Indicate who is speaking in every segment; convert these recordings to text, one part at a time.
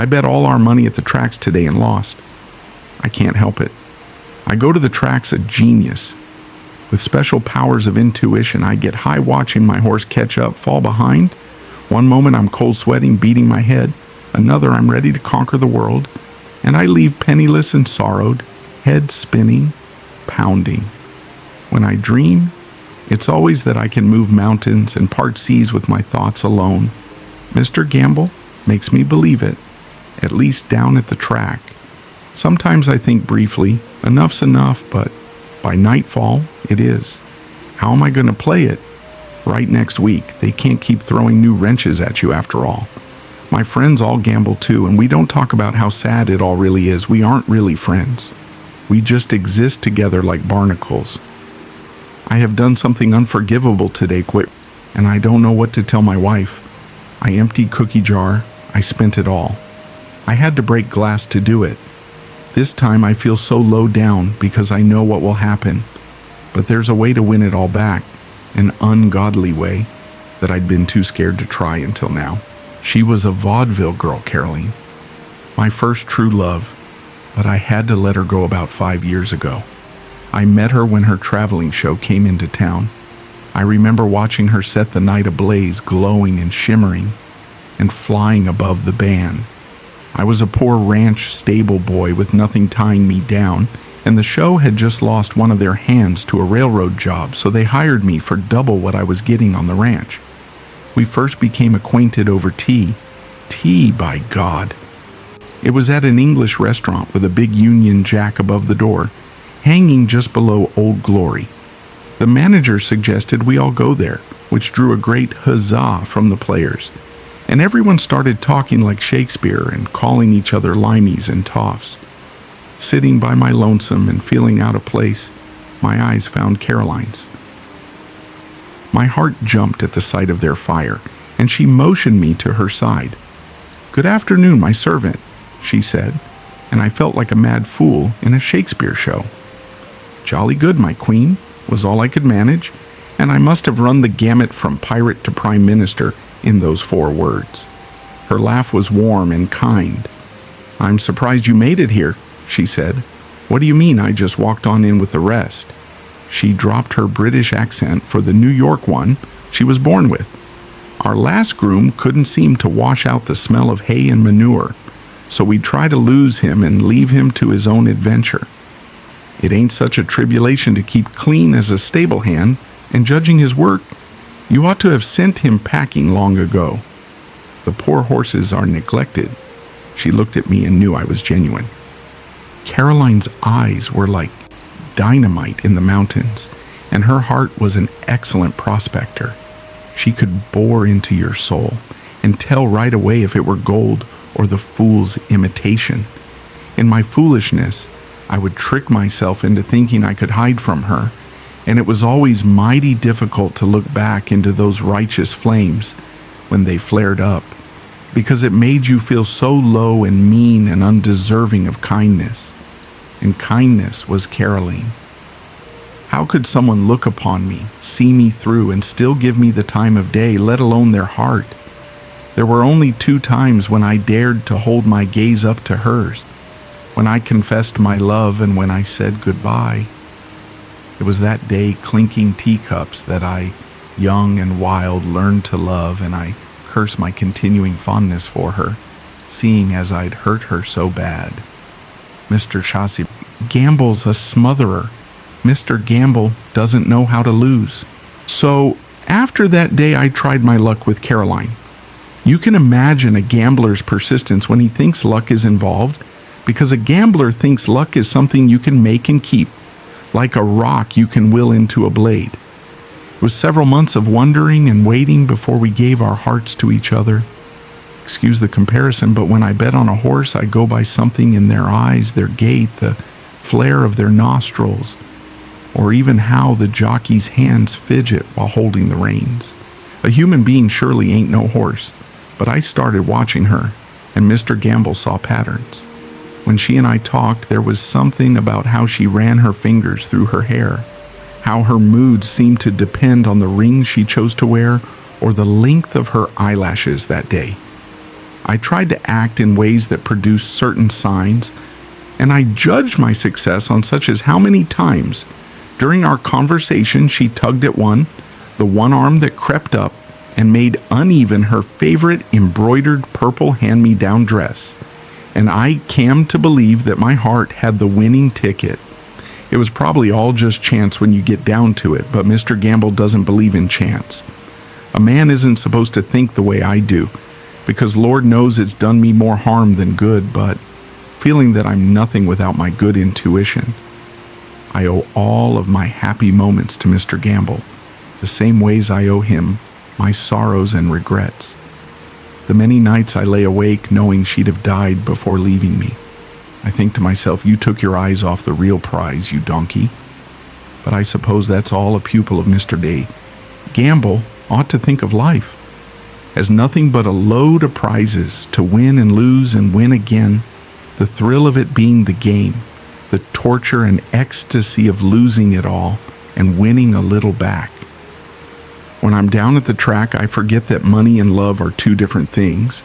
Speaker 1: I bet all our money at the tracks today and lost. I can't help it. I go to the tracks a genius. With special powers of intuition, I get high watching my horse catch up, fall behind. One moment I'm cold sweating, beating my head. Another I'm ready to conquer the world. And I leave penniless and sorrowed, head spinning, pounding. When I dream, it's always that I can move mountains and part seas with my thoughts alone. Mr. Gamble makes me believe it, at least down at the track. Sometimes I think briefly, enough's enough, but by nightfall, it is. How am I going to play it? Right next week, they can't keep throwing new wrenches at you after all. My friends all gamble too, and we don't talk about how sad it all really is. We aren't really friends. We just exist together like barnacles. I have done something unforgivable today, and I don't know what to tell my wife. I emptied cookie jar. I spent it all. I had to break glass to do it. This time I feel so low down because I know what will happen. But there's a way to win it all back, an ungodly way that I'd been too scared to try until now. She was a vaudeville girl, Caroline. My first true love, but I had to let her go about 5 years ago. I met her when her traveling show came into town. I remember watching her set the night ablaze, glowing and shimmering, and flying above the band. I was a poor ranch stable boy with nothing tying me down, and the show had just lost one of their hands to a railroad job, so they hired me for double what I was getting on the ranch. We first became acquainted over tea. Tea, by God. It was at an English restaurant with a big Union Jack above the door, hanging just below Old Glory. The manager suggested we all go there, which drew a great huzzah from the players. And everyone started talking like Shakespeare and calling each other limeys and toffs. Sitting by my lonesome and feeling out of place, my eyes found Caroline's. My heart jumped at the sight of their fire, and she motioned me to her side. "Good afternoon, my servant," she said, and I felt like a mad fool in a Shakespeare show. "Jolly good, my queen," was all I could manage, and I must have run the gamut from pirate to prime minister in those 4 words. Her laugh was warm and kind. "I'm surprised you made it here," she said. "What do you mean I just walked on in with the rest?" She dropped her British accent for the New York one she was born with. "Our last groom couldn't seem to wash out the smell of hay and manure, so we'd try to lose him and leave him to his own adventure. It ain't such a tribulation to keep clean as a stable hand, and judging his work, you ought to have sent him packing long ago. The poor horses are neglected." She looked at me and knew I was genuine. Caroline's eyes were like dynamite in the mountains, and her heart was an excellent prospector. She could bore into your soul and tell right away if it were gold or the fool's imitation. In my foolishness, I would trick myself into thinking I could hide from her, and it was always mighty difficult to look back into those righteous flames when they flared up, because it made you feel so low and mean and undeserving of kindness. And kindness was Caroline. How could someone look upon me, see me through, and still give me the time of day, let alone their heart? There were only 2 times when I dared to hold my gaze up to hers, when I confessed my love and when I said goodbye. It was that day clinking teacups that I, young and wild, learned to love, and I cursed my continuing fondness for her, seeing as I'd hurt her so bad. Mr. Chaucer, Gamble's a smotherer. Mr. Gamble doesn't know how to lose. So after that day, I tried my luck with Caroline. You can imagine a gambler's persistence when he thinks luck is involved, because a gambler thinks luck is something you can make and keep, like a rock you can will into a blade. It was several months of wondering and waiting before we gave our hearts to each other. Excuse the comparison, but when I bet on a horse, I go by something in their eyes, their gait, the flare of their nostrils, or even how the jockey's hands fidget while holding the reins. A human being surely ain't no horse, but I started watching her, and Mr. Gamble saw patterns. When she and I talked, there was something about how she ran her fingers through her hair, how her mood seemed to depend on the ring she chose to wear or the length of her eyelashes that day. I tried to act in ways that produced certain signs, and I judged my success on such as how many times during our conversation she tugged at the one arm that crept up and made uneven her favorite embroidered purple hand-me-down dress, and I came to believe that my heart had the winning ticket. It was probably all just chance when you get down to it, but Mr. Gamble doesn't believe in chance. A man isn't supposed to think the way I do, because Lord knows it's done me more harm than good, but feeling that I'm nothing without my good intuition, I owe all of my happy moments to Mr. Gamble, the same ways I owe him my sorrows and regrets. The many nights I lay awake knowing she'd have died before leaving me. I think to myself, you took your eyes off the real prize, you donkey. But I suppose that's all a pupil of Mr. Gamble ought to think of life as nothing but a load of prizes to win and lose and win again, the thrill of it being the game, the torture and ecstasy of losing it all and winning a little back. When I'm down at the track, I forget that money and love are two different things,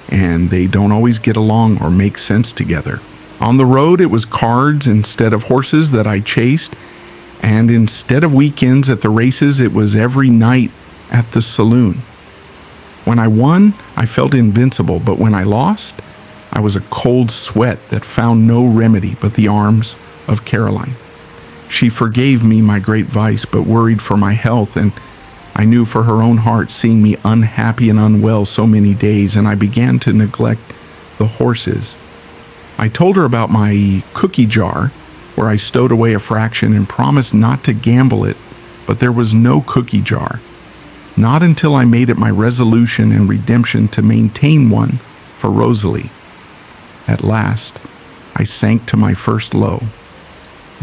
Speaker 1: and they don't always get along or make sense together. On the road, it was cards instead of horses that I chased, and instead of weekends at the races, it was every night at the saloon. When I won, I felt invincible, but when I lost, I was a cold sweat that found no remedy but the arms of Caroline. She forgave me my great vice, but worried for my health, and I knew for her own heart, seeing me unhappy and unwell so many days, and I began to neglect the horses. I told her about my cookie jar, where I stowed away a fraction and promised not to gamble it, but there was no cookie jar. Not until I made it my resolution and redemption to maintain one for Rosalie. At last, I sank to my first low.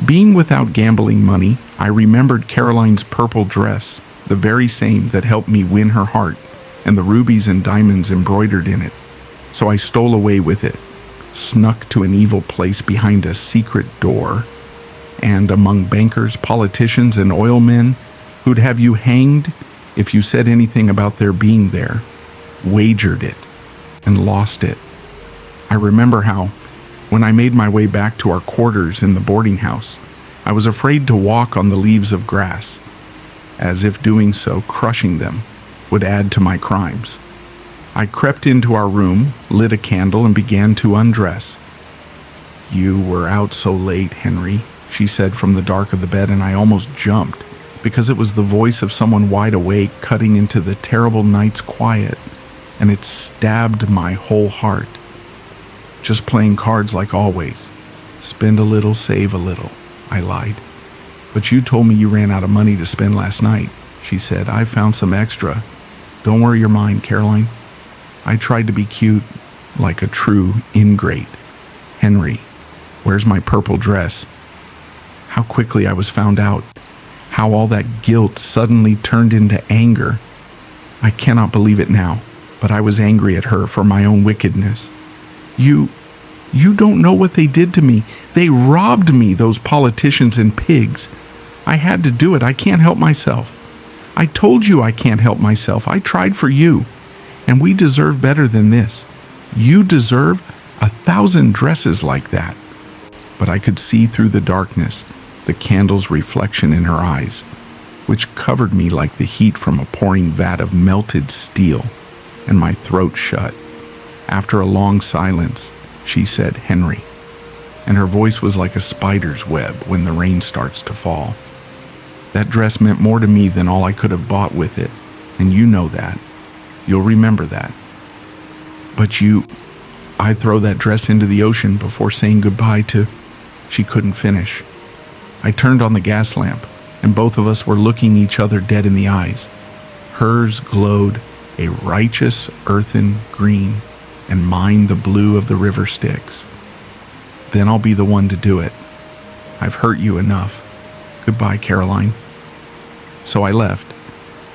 Speaker 1: Being without gambling money, I remembered Caroline's purple dress, the very same that helped me win her heart, and the rubies and diamonds embroidered in it. So I stole away with it, snuck to an evil place behind a secret door, and among bankers, politicians, and oil men who'd have you hanged if you said anything about their being there, wagered it and lost it. I remember how, when I made my way back to our quarters in the boarding house, I was afraid to walk on the leaves of grass, as if doing so, crushing them, would add to my crimes. I crept into our room, lit a candle, and began to undress. "You were out so late, Henry," she said from the dark of the bed, and I almost jumped, because it was the voice of someone wide awake cutting into the terrible night's quiet, and it stabbed my whole heart. "Just playing cards like always. Spend a little, save a little," I lied. "But you told me you ran out of money to spend last night," she said. "I found some extra. Don't worry your mind, Caroline." I tried to be cute, like a true ingrate. "Henry, where's my purple dress?" How quickly I was found out. How all that guilt suddenly turned into anger. I cannot believe it now, but I was angry at her for my own wickedness. You don't know what they did to me. They robbed me, those politicians and pigs. I had to do it. I can't help myself. I told you I can't help myself. I tried for you. And we deserve better than this. You deserve 1,000 dresses like that." But I could see through the darkness the candle's reflection in her eyes, which covered me like the heat from a pouring vat of melted steel, and my throat shut. After a long silence, she said, "Henry," and her voice was like a spider's web when the rain starts to fall. "That dress meant more to me than all I could have bought with it, and you know that. You'll remember that. But I'd throw that dress into the ocean before saying goodbye to..." She couldn't finish. I turned on the gas lamp, and both of us were looking each other dead in the eyes. Hers glowed a righteous earthen green, and mine the blue of the river Styx. "Then I'll be the one to do it. I've hurt you enough. Goodbye, Caroline." So I left,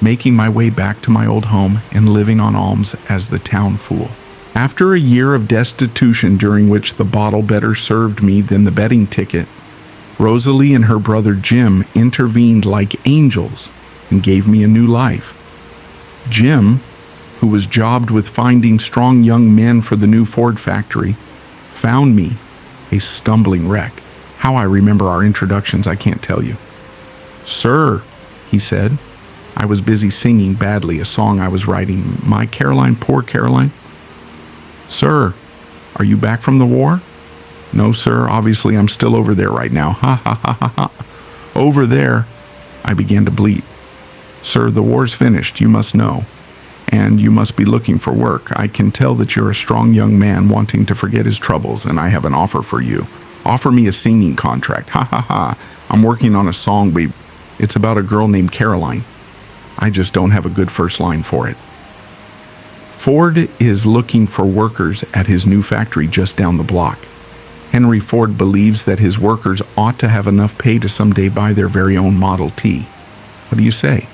Speaker 1: making my way back to my old home and living on alms as the town fool. After a year of destitution during which the bottle better served me than the betting ticket, Rosalie and her brother Jim intervened like angels and gave me a new life. Jim, who was jobbed with finding strong young men for the new Ford factory, found me, a stumbling wreck. How I remember our introductions, I can't tell you. "Sir," he said. I was busy singing badly a song I was writing, "My Caroline, Poor Caroline." "Sir, are you back from the war?" "No, sir, obviously I'm still over there right now. Ha ha ha ha ha. Over there." I began to bleat. "Sir, the war's finished, you must know. And you must be looking for work. I can tell that you're a strong young man wanting to forget his troubles, and I have an offer for you. Offer me a singing contract. Ha ha ha. I'm working on a song, but it's about a girl named Caroline. I just don't have a good first line for it. Ford is looking for workers at his new factory just down the block. Henry Ford believes that his workers ought to have enough pay to someday buy their very own Model T. What do you say?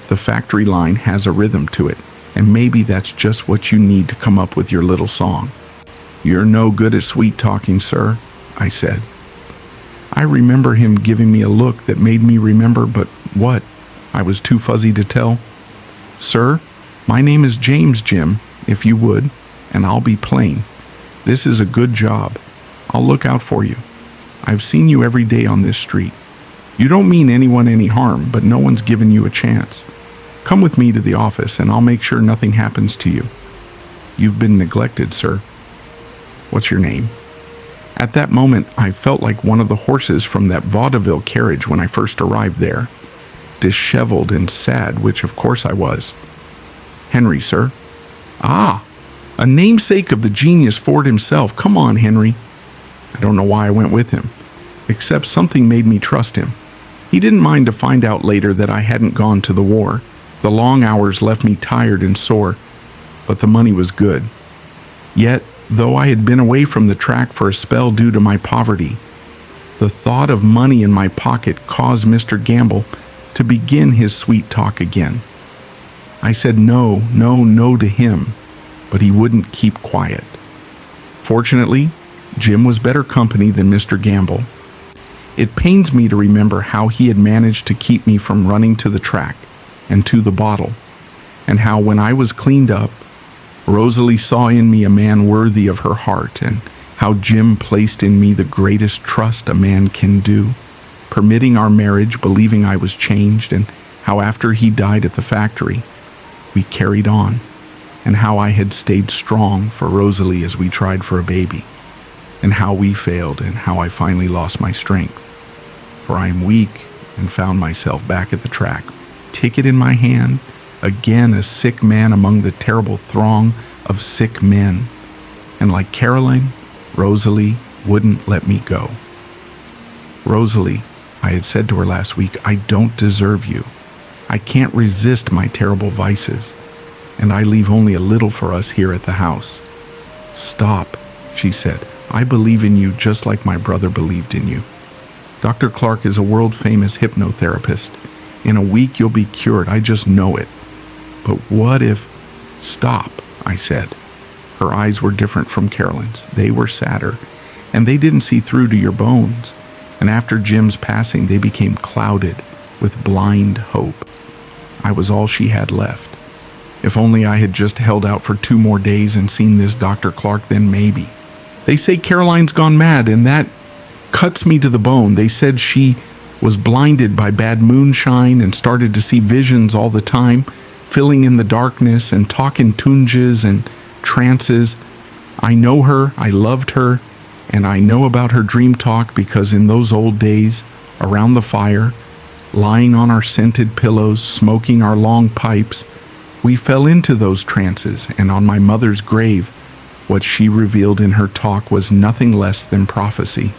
Speaker 1: The factory line has a rhythm to it, and maybe that's just what you need to come up with your little song." "You're no good at sweet talking, sir," I said. I remember him giving me a look that made me remember, but what? I was too fuzzy to tell. "Sir, my name is James, Jim, if you would, and I'll be plain. This is a good job. I'll look out for you. I've seen you every day on this street. You don't mean anyone any harm, but no one's given you a chance. Come with me to the office, and I'll make sure nothing happens to you. You've been neglected, sir. What's your name?" At that moment, I felt like one of the horses from that Vaudeville carriage when I first arrived there. Disheveled and sad, which of course I was. "Henry, sir." "Ah, a namesake of the genius Ford himself. Come on, Henry." I don't know why I went with him, except something made me trust him. He didn't mind to find out later that I hadn't gone to the war. The long hours left me tired and sore, but the money was good. Yet, though I had been away from the track for a spell due to my poverty, the thought of money in my pocket caused Mr. Gamble to begin his sweet talk again. I said no, no, no to him, but he wouldn't keep quiet. Fortunately, Jim was better company than Mr. Gamble. It pains me to remember how he had managed to keep me from running to the track and to the bottle, and how when I was cleaned up, Rosalie saw in me a man worthy of her heart, and how Jim placed in me the greatest trust a man can do, permitting our marriage, believing I was changed, and how after he died at the factory, we carried on, and how I had stayed strong for Rosalie as we tried for a baby, and how we failed, and how I finally lost my strength. For I am weak and found myself back at the track, ticket in my hand, again a sick man among the terrible throng of sick men, and like Caroline, Rosalie wouldn't let me go. "Rosalie," I had said to her last week, "I don't deserve you. I can't resist my terrible vices, and I leave only a little for us here at the house." "Stop," she said. "I believe in you just like my brother believed in you. Dr. Clark is a world-famous hypnotherapist. In a week you'll be cured, I just know it. But what if—" "Stop," I said. Her eyes were different from Caroline's. They were sadder, and they didn't see through to your bones. And after Jim's passing, they became clouded with blind hope. I was all she had left. If only I had just held out for 2 more days and seen this Dr. Clark, then maybe. They say Caroline's gone mad, and that cuts me to the bone. They said she was blinded by bad moonshine and started to see visions all the time, filling in the darkness and talk in tunges and trances. I know her, I loved her, and I know about her dream talk because in those old days, around the fire, lying on our scented pillows, smoking our long pipes, we fell into those trances, and on my mother's grave, what she revealed in her talk was nothing less than prophecy."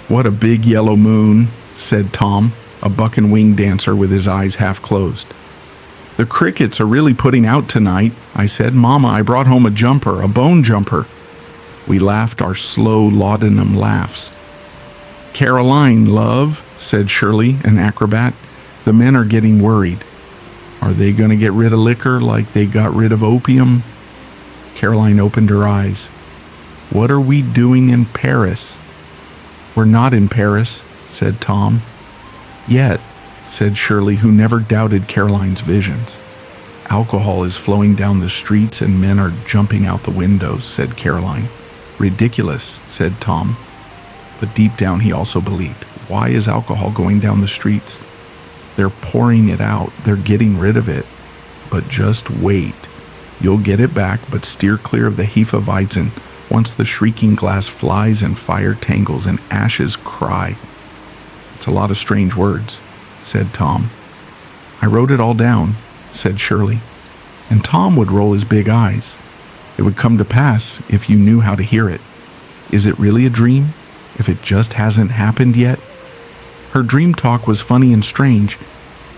Speaker 1: "What a big yellow moon," said Tom, a buck and wing dancer with his eyes half closed. "The crickets are really putting out tonight," I said. "Mama, I brought home a jumper, a bone jumper." We laughed our slow laudanum laughs. "Caroline, love," said Shirley, an acrobat. "The men are getting worried. Are they going to get rid of liquor like they got rid of opium?" Caroline opened her eyes. "What are we doing in Paris?" "We're not in Paris," said Tom. "Yet," said Shirley, who never doubted Caroline's visions. Alcohol is flowing down the streets and men are jumping out the windows, said Caroline. Ridiculous, said Tom. But deep down he also believed. Why is alcohol going down the streets? They're pouring it out. They're getting rid of it. But just wait. You'll get it back, but steer clear of the Hefeweizen once the shrieking glass flies and fire tangles and ashes cry. It's a lot of strange words, said Tom. I wrote it all down, said Shirley. And Tom would roll his big eyes. It would come to pass if you knew how to hear it. Is it really a dream, if it just hasn't happened yet? Her dream talk was funny and strange,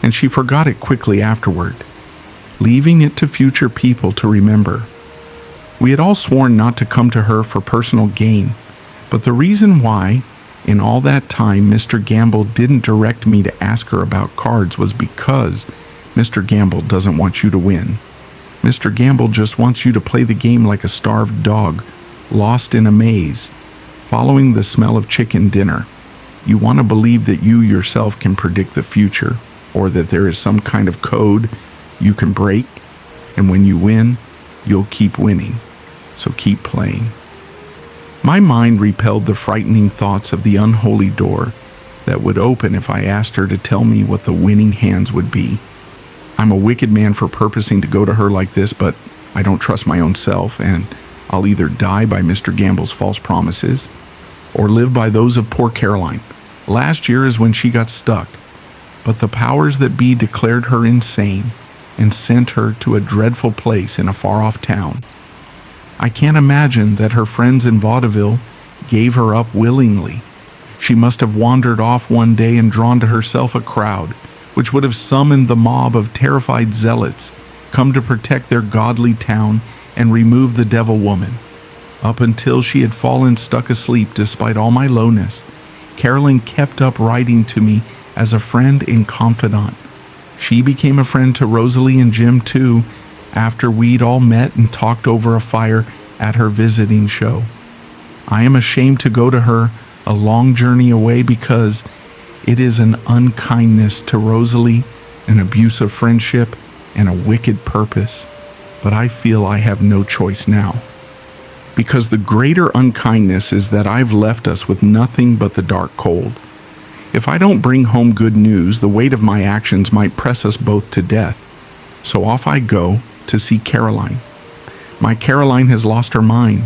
Speaker 1: and she forgot it quickly afterward, leaving it to future people to remember. We had all sworn not to come to her for personal gain, but the reason why, in all that time, Mr. Gamble didn't direct me to ask her about cards was because Mr. Gamble doesn't want you to win. Mr. Gamble just wants you to play the game like a starved dog, lost in a maze, following the smell of chicken dinner. You want to believe that you yourself can predict the future, or that there is some kind of code you can break, and when you win, you'll keep winning. So keep playing. My mind repelled the frightening thoughts of the unholy door that would open if I asked her to tell me what the winning hands would be. I'm a wicked man for purposing to go to her like this, but I don't trust my own self, and I'll either die by Mr. Gamble's false promises or live by those of poor Caroline. Last year is when she got stuck, but the powers that be declared her insane and sent her to a dreadful place in a far-off town. I can't imagine that her friends in Vaudeville gave her up willingly. She must have wandered off one day and drawn to herself a crowd, which would have summoned the mob of terrified zealots, come to protect their godly town and remove the devil woman. Up until she had fallen stuck asleep despite all my lowness, Caroline kept up writing to me as a friend and confidant. She became a friend to Rosalie and Jim too, after we'd all met and talked over a fire at her visiting show. I am ashamed to go to her a long journey away because it is an unkindness to Rosalie, an abuse of friendship, and a wicked purpose. But I feel I have no choice now. Because the greater unkindness is that I've left us with nothing but the dark cold. If I don't bring home good news, the weight of my actions might press us both to death. So off I go to see Caroline. My Caroline has lost her mind.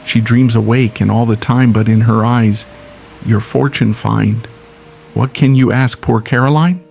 Speaker 1: She dreams awake and all the time, but in her eyes, your fortune find. What can you ask poor Caroline?